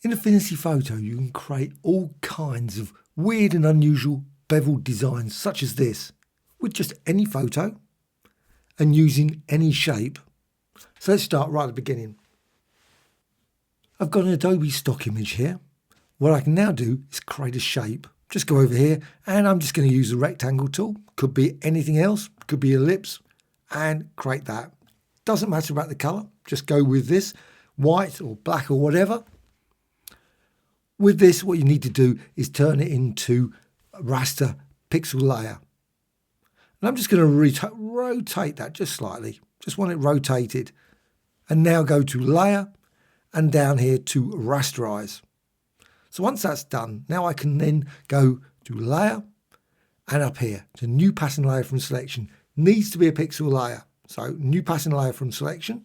In Affinity Photo, you can create all kinds of weird and unusual beveled designs such as this with just any photo and using any shape. So let's start right at the beginning. I've got an Adobe stock image here. What I can now do is create a shape. Just go over here and I'm just going to use the rectangle tool. Could be anything else, could be ellipse, and create that. Doesn't matter about the colour, just go with this, white or black or whatever. With this, what you need to do is turn it into a raster pixel layer. And I'm just going to rotate that just slightly. Just want it rotated. And now go to layer and down here to rasterize. So once that's done, now I can then go to layer and up here to new pattern layer from selection. Needs to be a pixel layer. So new pattern layer from selection.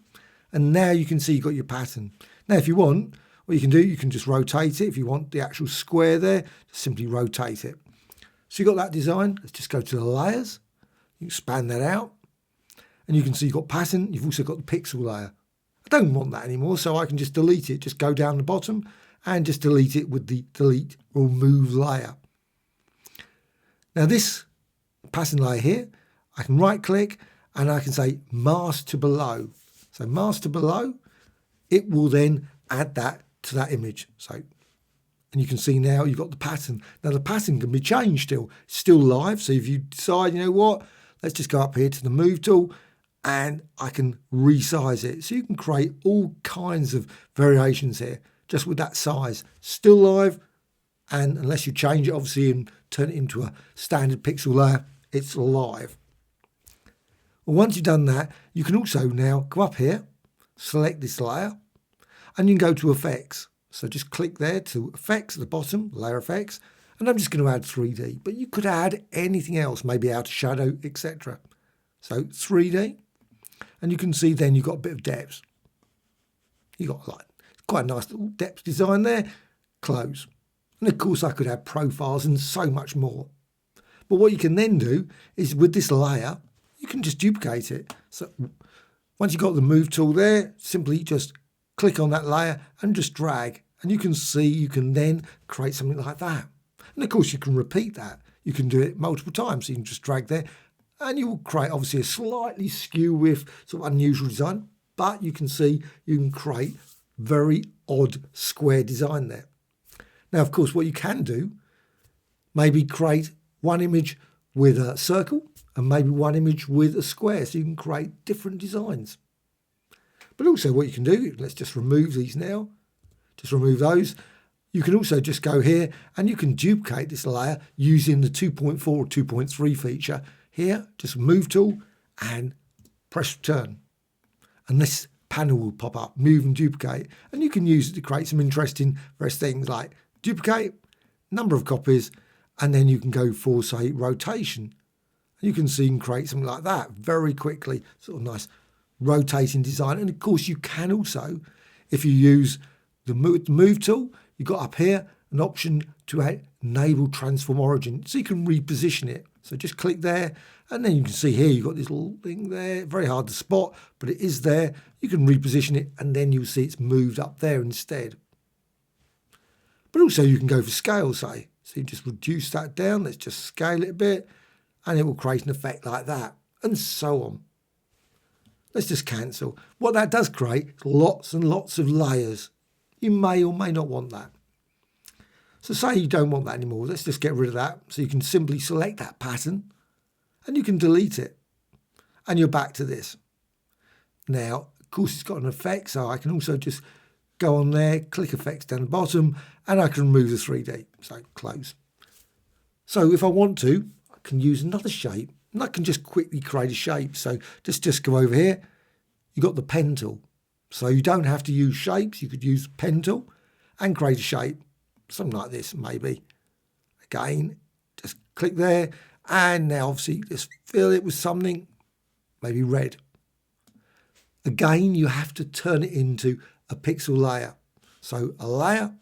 And now you can see you've got your pattern. Now if you want, what you can do, you can just rotate it. If you want the actual square there, just simply rotate it. So you've got that design. Let's just go to the layers. You expand that out. And you can see you've got pattern. You've also got the pixel layer. I don't want that anymore, so I can just delete it. Just go down the bottom and just delete it with the delete or remove layer. Now this pattern layer here, I can right click and I can say mask to below. So mask to below, it will then add that to that image. So, and you can see now you've got the pattern. Now the pattern can be changed still. It's still live. So if you decide, you know what, let's just go up here to the move tool and I can resize it. So you can create all kinds of variations here just with that size. Still live, and unless you change it obviously and turn it into a standard pixel layer, it's live. Well, once you've done that, you can also now go up here, select this layer, and you can go to effects. So just click there to effects at the bottom, layer effects, and I'm just going to add 3D, but you could add anything else, maybe outer shadow, etc. So 3D, and you can see then you've got a bit of depth. You've got like quite a nice little depth design there. Close. And of course I could add profiles and so much more. But what you can then do is with this layer, you can just duplicate it. So once you've got the move tool there, simply just click on that layer and just drag. And you can see you can then create something like that. And of course you can repeat that. You can do it multiple times. So you can just drag there and you will create obviously a slightly skew with sort of unusual design. But you can see you can create very odd square design there. Now, of course, what you can do, maybe create one image with a circle and maybe one image with a square. So you can create different designs. But also what you can do, let's just remove these now. Just remove those. You can also just go here and you can duplicate this layer using the 2.4 or 2.3 feature. Here, just move tool and press return. And this panel will pop up, move and duplicate. And you can use it to create some interesting various things like duplicate, number of copies, and then you can go for, say, rotation. You can see and create something like that very quickly, sort of nice rotating design. And of course you can also, if you use the move tool, you've got up here an option to enable transform origin, so you can reposition it. So just click there and then you can see here you've got this little thing there, very hard to spot, but it is there. You can reposition it and then you'll see it's moved up there instead. But also you can go for scale, say. So you just reduce that down, let's just scale it a bit, and it will create an effect like that, and so on. Let's just cancel. What that does create is lots and lots of layers. You may or may not want that. So say you don't want that anymore, let's just get rid of that. So you can simply select that pattern and you can delete it. And you're back to this. Now, of course, it's got an effect, so I can also just go on there, click effects down the bottom, and I can remove the 3D. So close. So if I want to, I can use another shape and I can just quickly create a shape. So just go over here. You've got the pen tool. So you don't have to use shapes. You could use pen tool and create a shape. Something like this, maybe. Again, just click there. And now obviously just fill it with something, maybe red. Again, you have to turn it into a pixel layer. So a layer,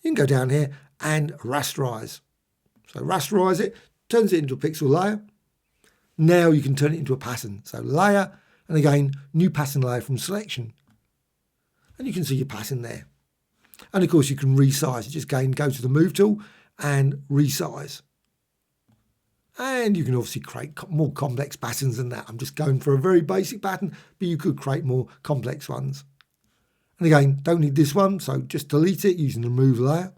you can go down here and rasterize. So rasterize it, turns it into a pixel layer. Now you can turn it into a pattern. So layer, and again, new pattern layer from selection. And you can see your pattern there. And of course you can resize it. Just again go to the move tool and resize. And you can obviously create more complex patterns than that. I'm just going for a very basic pattern, but you could create more complex ones. And again, don't need this one, so just delete it using the remove layer.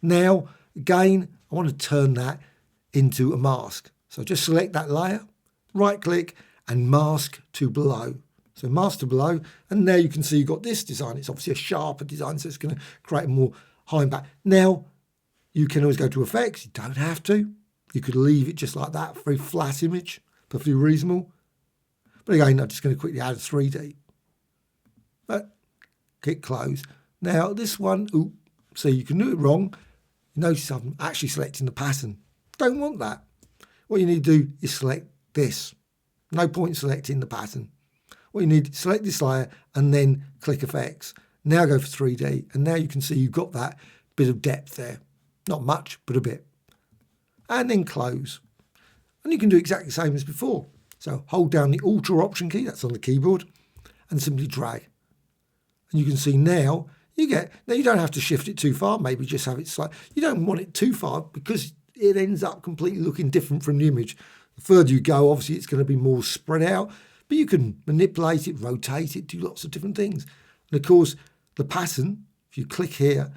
Now, again, I want to turn that into a mask. So just select that layer, right click and mask to below. So mask to below, and now you can see you've got this design. It's obviously a sharper design, so it's going to create a more high impact. Now, you can always go to effects. You don't have to. You could leave it just like that, very flat image, perfectly reasonable. But again, I'm just going to quickly add a 3D. But click close. Now this one, so you can do it wrong. You notice I'm actually selecting the pattern. Don't want that. What you need to do is select this. No point selecting the pattern. What you need, select this layer and then click effects. Now go for 3D, and now you can see you've got that bit of depth there. Not much, but a bit. And then close. And you can do exactly the same as before. So hold down the Alt or Option key, that's on the keyboard, and simply drag. And you can see now you don't have to shift it too far, maybe just have it slight. You don't want it too far because it ends up completely looking different from the image. The further you go, obviously it's going to be more spread out, but you can manipulate it, rotate it, do lots of different things. And of course, the pattern, if you click here,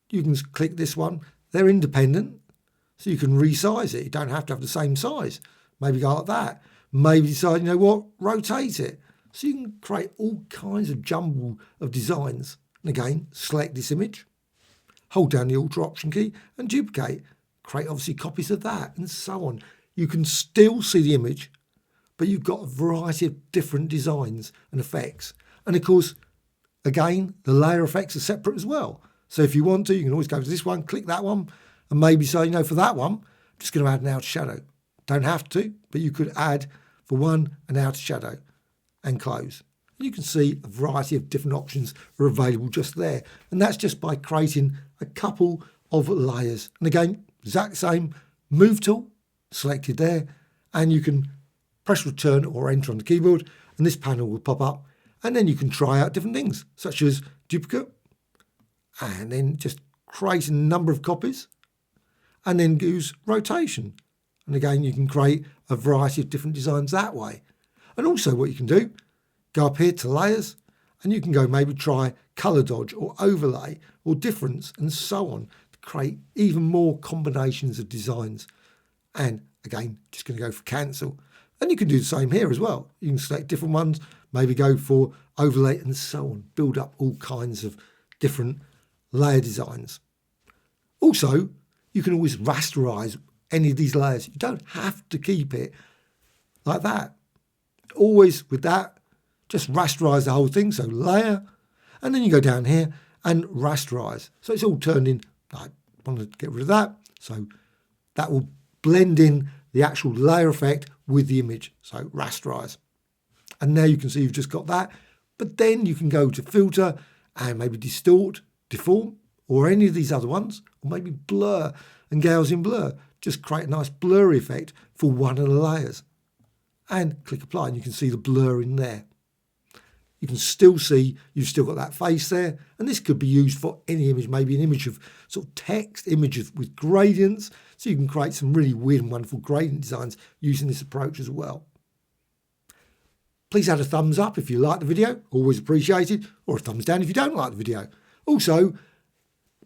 you can click this one. They're independent, so you can resize it. You don't have to have the same size. Maybe go like that. Maybe decide, you know what, rotate it. So you can create all kinds of jumble of designs. And again, select this image, hold down the Alt or Option key and duplicate. Create obviously copies of that and so on. You can still see the image, but you've got a variety of different designs and effects. And of course, again, the layer effects are separate as well. So if you want to, you can always go to this one, click that one, and maybe say, you know, for that one, I'm just going to add an outer shadow. Don't have to, but you could add for one an outer shadow and close. You can see a variety of different options are available just there. And that's just by creating a couple of layers. And again, exact same, move tool, selected there, and you can press return or enter on the keyboard, and this panel will pop up. And then you can try out different things, such as duplicate, and then just create a number of copies, and then use rotation. And again, you can create a variety of different designs that way. And also what you can do, go up here to layers, and you can go maybe try color dodge or overlay or difference and so on to create even more combinations of designs. And again, just going to go for cancel. And you can do the same here as well. You can select different ones, maybe go for overlay and so on. Build up all kinds of different layer designs. Also, you can always rasterize any of these layers. You don't have to keep it like that. Always with that, just rasterize the whole thing. So layer, and then you go down here and rasterize. So it's all turned in. I want to get rid of that. So that will blend in the actual layer effect with the image. So rasterize. And now you can see you've just got that. But then you can go to filter and maybe distort, deform, or any of these other ones, or maybe blur and Gaussian blur. Just create a nice blurry effect for one of the layers. And click apply, and you can see the blur in there. You can still see you've still got that face there, and this could be used for any image, maybe an image of sort of text, images with gradients, so you can create some really weird and wonderful gradient designs using this approach as well. Please add a thumbs up if you like the video, always appreciated, or a thumbs down if you don't like the video. Also,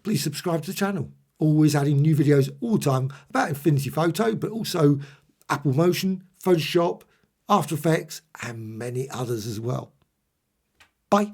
please subscribe to the channel, always adding new videos all the time about Affinity Photo, but also Apple Motion, Photoshop, After Effects, and many others as well. Bye.